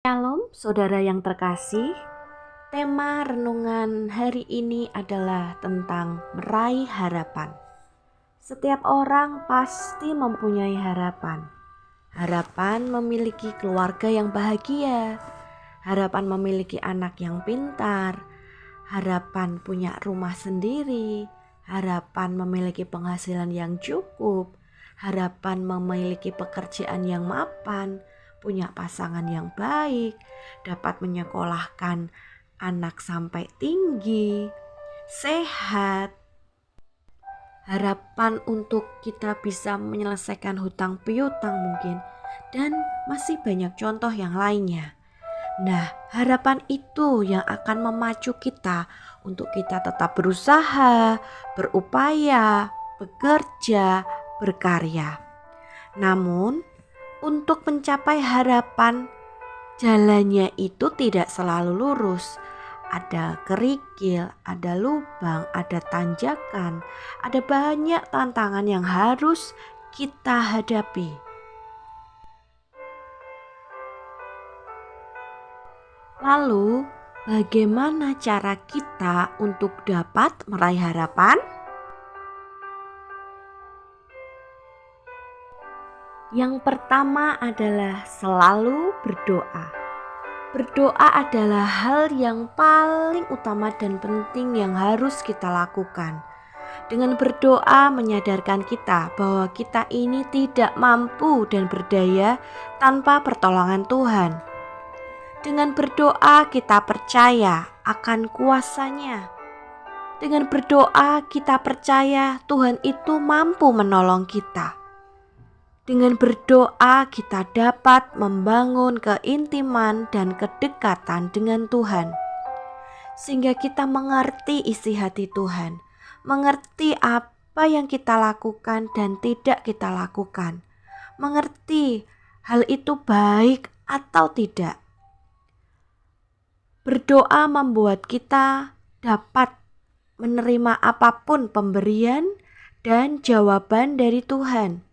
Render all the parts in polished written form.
Shalom, saudara yang terkasih. Tema renungan hari ini adalah tentang meraih harapan. Setiap orang pasti mempunyai harapan. Harapan memiliki keluarga yang bahagia, harapan memiliki anak yang pintar, harapan punya rumah sendiri, harapan memiliki penghasilan yang cukup, harapan memiliki pekerjaan yang mapan, punya pasangan yang baik, dapat menyekolahkan anak sampai tinggi, sehat. Harapan untuk kita bisa menyelesaikan hutang piutang mungkin, dan masih banyak contoh yang lainnya. Nah, harapan itu yang akan memacu kita untuk kita tetap berusaha, berupaya, bekerja, berkarya. Namun, untuk mencapai harapan, jalannya itu tidak selalu lurus. Ada kerikil, ada lubang, ada tanjakan, ada banyak tantangan yang harus kita hadapi. Lalu, bagaimana cara kita untuk dapat meraih harapan? Yang pertama adalah selalu berdoa. Berdoa adalah hal yang paling utama dan penting yang harus kita lakukan. Dengan berdoa menyadarkan kita bahwa kita ini tidak mampu dan berdaya tanpa pertolongan Tuhan. Dengan berdoa kita percaya akan kuasanya. Dengan berdoa kita percaya Tuhan itu mampu menolong kita. Dengan berdoa kita dapat membangun keintiman dan kedekatan dengan Tuhan. Sehingga kita mengerti isi hati Tuhan, mengerti apa yang kita lakukan dan tidak kita lakukan, mengerti hal itu baik atau tidak. Berdoa membuat kita dapat menerima apapun pemberian dan jawaban dari Tuhan.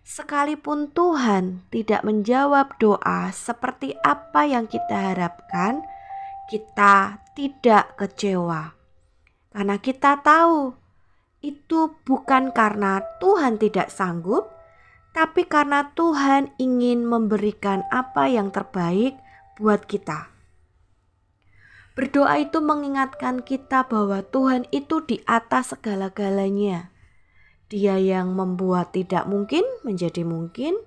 Sekalipun Tuhan tidak menjawab doa seperti apa yang kita harapkan, kita tidak kecewa. Karena kita tahu itu bukan karena Tuhan tidak sanggup, tapi karena Tuhan ingin memberikan apa yang terbaik buat kita. Berdoa itu mengingatkan kita bahwa Tuhan itu di atas segala-galanya. Dia yang membuat tidak mungkin menjadi mungkin.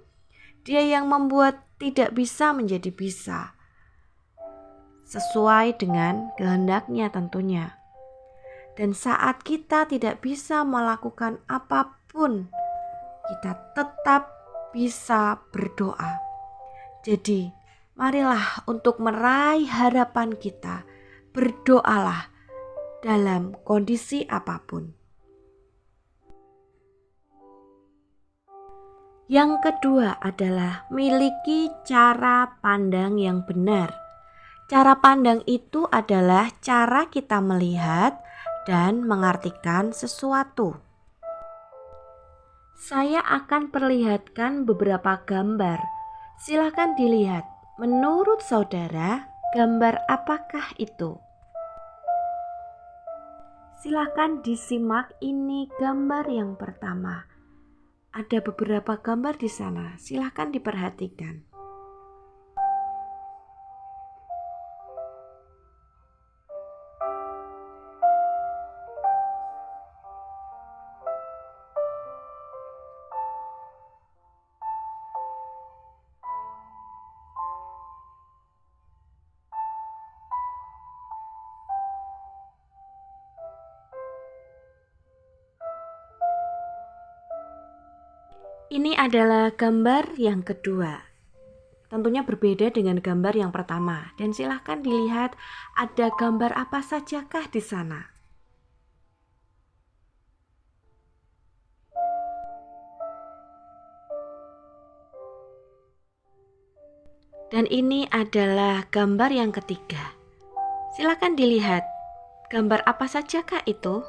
Dia yang membuat tidak bisa menjadi bisa. Sesuai dengan kehendaknya tentunya. Dan saat kita tidak bisa melakukan apapun, kita tetap bisa berdoa. Jadi, marilah untuk meraih harapan kita, berdoalah dalam kondisi apapun. Yang kedua adalah miliki cara pandang yang benar. Cara pandang itu adalah cara kita melihat dan mengartikan sesuatu. Saya akan perlihatkan beberapa gambar. Silakan dilihat. Menurut saudara, gambar apakah itu? Silakan disimak, ini gambar yang pertama. Ada beberapa gambar di sana, silakan diperhatikan. Ini adalah gambar yang kedua. Tentunya berbeda dengan gambar yang pertama. Dan silahkan dilihat ada gambar apa sajakah di sana. Dan ini adalah gambar yang ketiga. Silahkan dilihat gambar apa sajakah itu.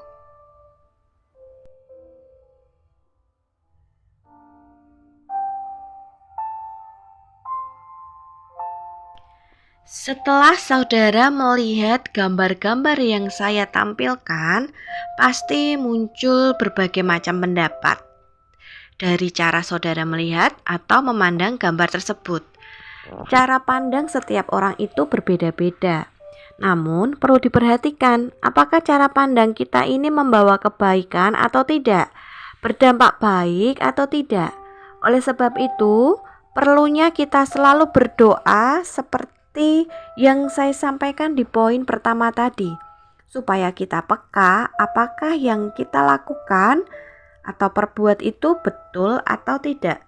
Setelah saudara melihat gambar-gambar yang saya tampilkan, pasti muncul berbagai macam pendapat dari cara saudara melihat atau memandang gambar tersebut. Cara pandang setiap orang itu berbeda-beda. Namun perlu diperhatikan apakah cara pandang kita ini membawa kebaikan atau tidak, berdampak baik atau tidak. Oleh sebab itu, perlunya kita selalu berdoa seperti yang saya sampaikan di poin pertama tadi, supaya kita peka apakah yang kita lakukan atau perbuat itu betul atau tidak.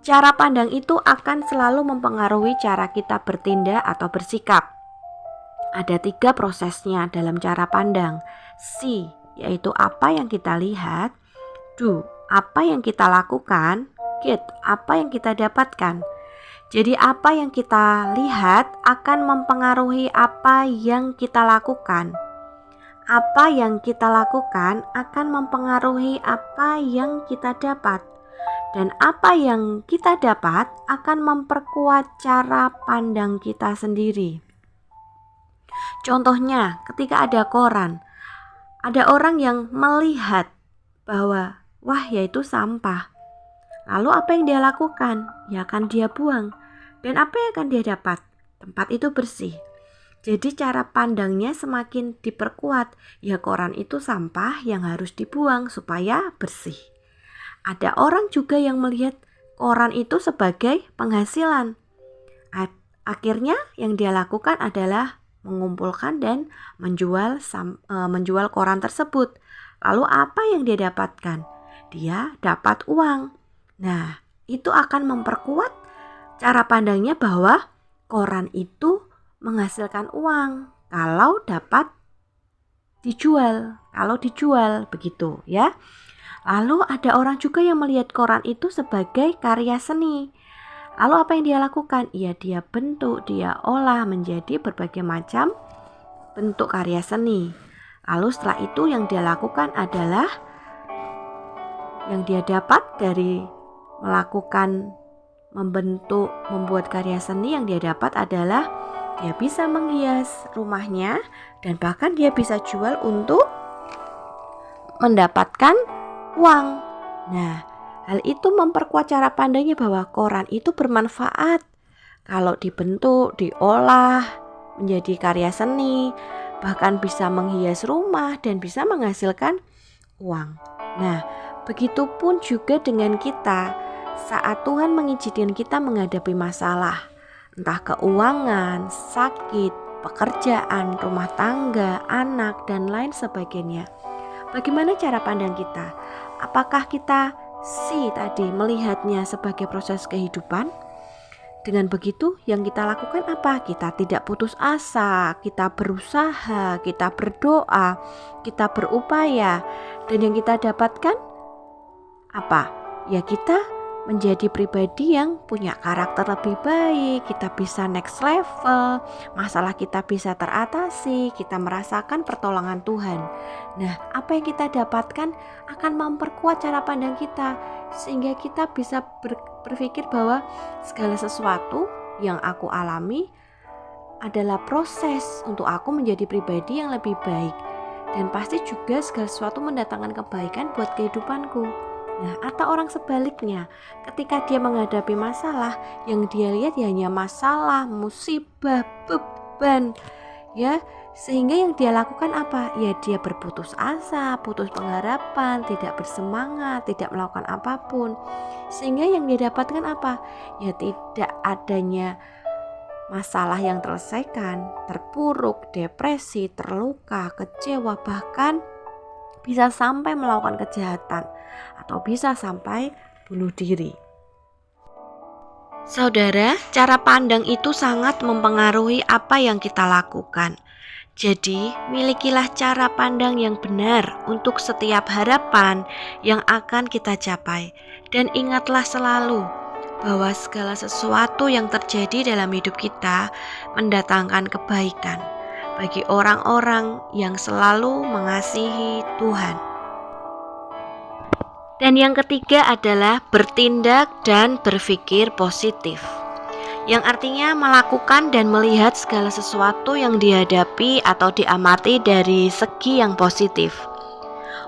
Cara pandang itu akan selalu mempengaruhi cara kita bertindak atau bersikap. Ada 3 prosesnya dalam cara pandang. See, yaitu apa yang kita lihat. Do, apa yang kita lakukan. Get, apa yang kita dapatkan. Jadi apa yang kita lihat akan mempengaruhi apa yang kita lakukan. Apa yang kita lakukan akan mempengaruhi apa yang kita dapat. Dan apa yang kita dapat akan memperkuat cara pandang kita sendiri. Contohnya, ketika ada koran, ada orang yang melihat bahwa wah, yaitu sampah. Lalu apa yang dia lakukan? Ya akan dia buang. Dan apa yang akan dia dapat? Tempat itu bersih. Jadi cara pandangnya semakin diperkuat. Ya, koran itu sampah yang harus dibuang supaya bersih. Ada orang juga yang melihat koran itu sebagai penghasilan. Akhirnya yang dia lakukan adalah mengumpulkan dan menjual koran tersebut. Lalu apa yang dia dapatkan? Dia dapat uang. Nah, itu akan memperkuat cara pandangnya bahwa koran itu menghasilkan uang kalau dapat dijual. Kalau dijual begitu ya. Lalu ada orang juga yang melihat koran itu sebagai karya seni. Lalu apa yang dia lakukan? Ya, dia bentuk, dia olah menjadi berbagai macam bentuk karya seni. Lalu setelah itu yang dia lakukan adalah yang dia dapat dari melakukan membuat karya seni, yang dia dapat adalah dia bisa menghias rumahnya dan bahkan dia bisa jual untuk mendapatkan uang. Nah, hal itu memperkuat cara pandangnya bahwa koran itu bermanfaat. Kalau dibentuk, diolah menjadi karya seni, bahkan bisa menghias rumah dan bisa menghasilkan uang. Nah, begitupun juga dengan kita saat Tuhan mengizinkan kita menghadapi masalah, entah keuangan, sakit, pekerjaan, rumah tangga, anak, dan lain sebagainya. Bagaimana cara pandang kita? Apakah kita melihatnya sebagai proses kehidupan? Dengan begitu yang kita lakukan apa? Kita tidak putus asa, kita berusaha, kita berdoa, kita berupaya. Dan yang kita dapatkan apa? Ya, kita menjadi pribadi yang punya karakter lebih baik, kita bisa next level, masalah kita bisa teratasi, kita merasakan pertolongan Tuhan. Nah, apa yang kita dapatkan akan memperkuat cara pandang kita, sehingga kita bisa berpikir bahwa segala sesuatu yang aku alami adalah proses untuk aku menjadi pribadi yang lebih baik. Dan pasti juga segala sesuatu mendatangkan kebaikan buat kehidupanku. Nah, atau orang sebaliknya, ketika dia menghadapi masalah, yang dia lihat ya hanya masalah, musibah, beban, ya, sehingga yang dia lakukan apa? Ya, dia berputus asa, putus pengharapan, tidak bersemangat, tidak melakukan apapun. Sehingga yang dia dapatkan apa? Ya, tidak adanya masalah yang terselesaikan, terpuruk, depresi, terluka, kecewa, bahkan bisa sampai melakukan kejahatan atau bisa sampai bunuh diri. Saudara, cara pandang itu sangat mempengaruhi apa yang kita lakukan. Jadi, milikilah cara pandang yang benar untuk setiap harapan yang akan kita capai. Dan ingatlah selalu bahwa segala sesuatu yang terjadi dalam hidup kita mendatangkan kebaikan bagi orang-orang yang selalu mengasihi Tuhan. Dan yang ketiga adalah bertindak dan berpikir positif. yang artinya melakukan dan melihat segala sesuatu yang dihadapi atau diamati dari segi yang positif.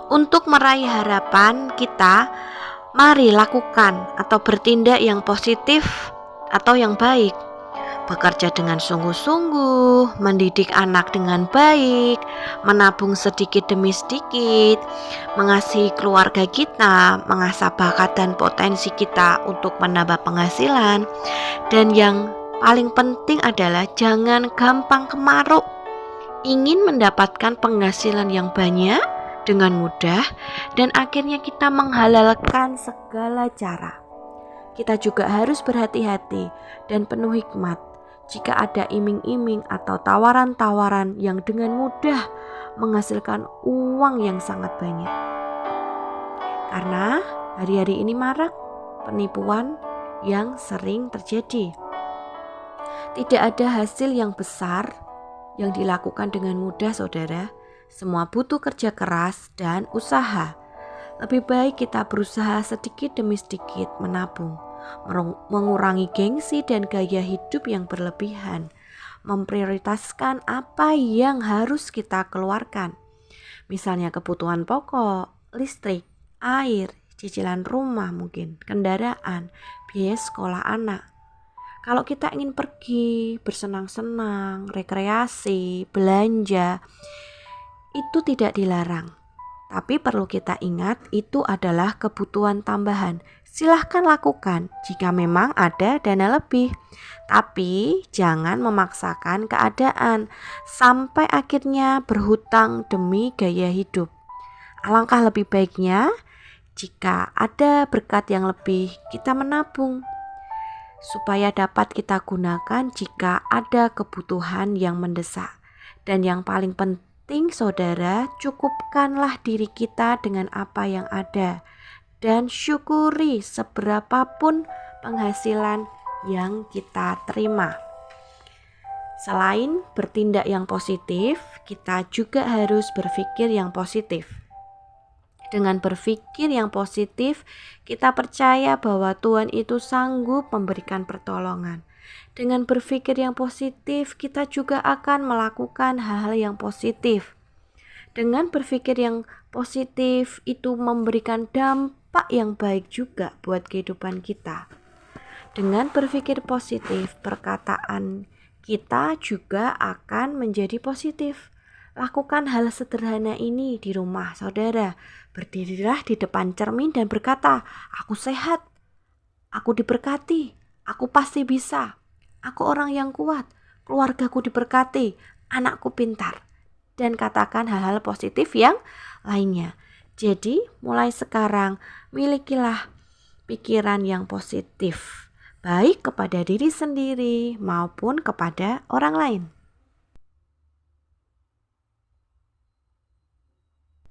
Untuk meraih harapan kita, mari lakukan atau bertindak yang positif atau yang baik. Bekerja dengan sungguh-sungguh, mendidik anak dengan baik, menabung sedikit demi sedikit, mengasihi keluarga kita, mengasah bakat dan potensi kita untuk menambah penghasilan, dan yang paling penting adalah jangan gampang kemaruk. Ingin mendapatkan penghasilan yang banyak dengan mudah dan akhirnya kita menghalalkan segala cara. Kita juga harus berhati-hati dan penuh hikmat jika ada iming-iming atau tawaran-tawaran yang dengan mudah menghasilkan uang yang sangat banyak. Karena hari-hari ini marak penipuan yang sering terjadi. Tidak ada hasil yang besar yang dilakukan dengan mudah, saudara. Semua butuh kerja keras dan usaha. Lebih baik kita berusaha sedikit demi sedikit menabung, mengurangi gengsi dan gaya hidup yang berlebihan, memprioritaskan apa yang harus kita keluarkan. Misalnya kebutuhan pokok, listrik, air, cicilan rumah mungkin, kendaraan, biaya sekolah anak. Kalau kita ingin pergi, bersenang-senang, rekreasi, belanja, itu tidak dilarang. Tapi perlu kita ingat itu adalah kebutuhan tambahan. Silahkan lakukan jika memang ada dana lebih. Tapi jangan memaksakan keadaan sampai akhirnya berhutang demi gaya hidup. Alangkah lebih baiknya jika ada berkat yang lebih kita menabung supaya dapat kita gunakan jika ada kebutuhan yang mendesak. Dan yang paling penting, saudara, cukupkanlah diri kita dengan apa yang ada dan syukuri seberapapun penghasilan yang kita terima. Selain bertindak yang positif, kita juga harus berpikir yang positif. Dengan berpikir yang positif, kita percaya bahwa Tuhan itu sanggup memberikan pertolongan. Dengan berpikir yang positif, kita juga akan melakukan hal-hal yang positif. Dengan berpikir yang positif, itu memberikan dampak yang baik juga buat kehidupan kita. Dengan berpikir positif, perkataan kita juga akan menjadi positif. Lakukan hal sederhana ini di rumah, saudara. Berdirilah di depan cermin dan berkata, "Aku sehat, aku diberkati, aku pasti bisa. Aku orang yang kuat, keluargaku diberkati, anakku pintar." Dan katakan hal-hal positif yang lainnya. Jadi mulai sekarang milikilah pikiran yang positif, baik kepada diri sendiri maupun kepada orang lain.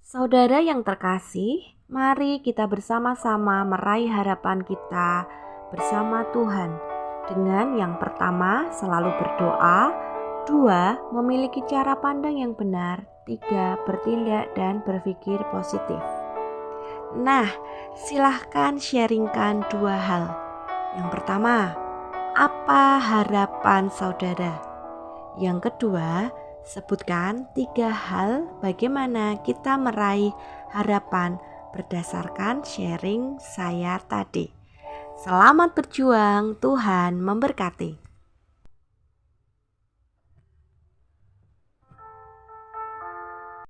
Saudara yang terkasih, mari kita bersama-sama meraih harapan kita bersama Tuhan. Dengan yang pertama, selalu berdoa. 2, memiliki cara pandang yang benar. 3, bertindak dan berpikir positif. Nah, silahkan sharingkan 2 hal. Yang pertama, apa harapan saudara? Yang kedua, sebutkan 3 hal bagaimana kita meraih harapan berdasarkan sharing saya tadi. Selamat berjuang, Tuhan memberkati.